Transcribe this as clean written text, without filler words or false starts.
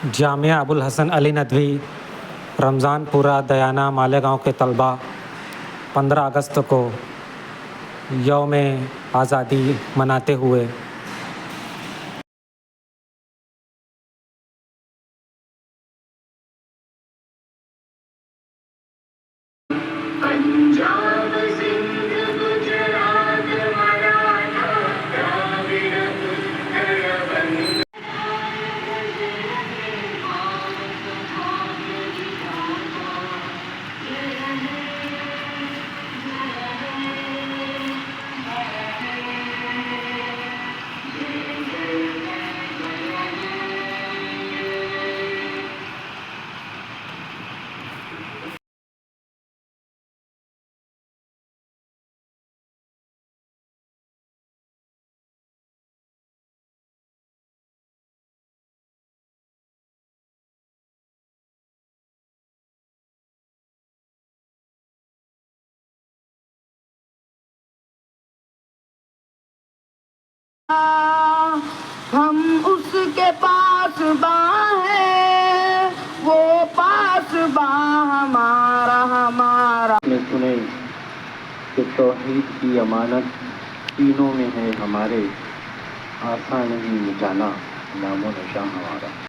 जामिया अबुल हसन अली नदवी रमज़ानपुरा दयाना मालेगांव के तलबा 15 अगस्त को यौम आज़ादी मनाते हुए पंजाब सिंध गुजरात मराठा द्राविड़ उत्कल बंग हम उसके पास है, वो पास हमारा ने सुने कि तौहीद की अमानत तीनों में है हमारे, आसान नहीं मिटाना नामो निशान हमारा।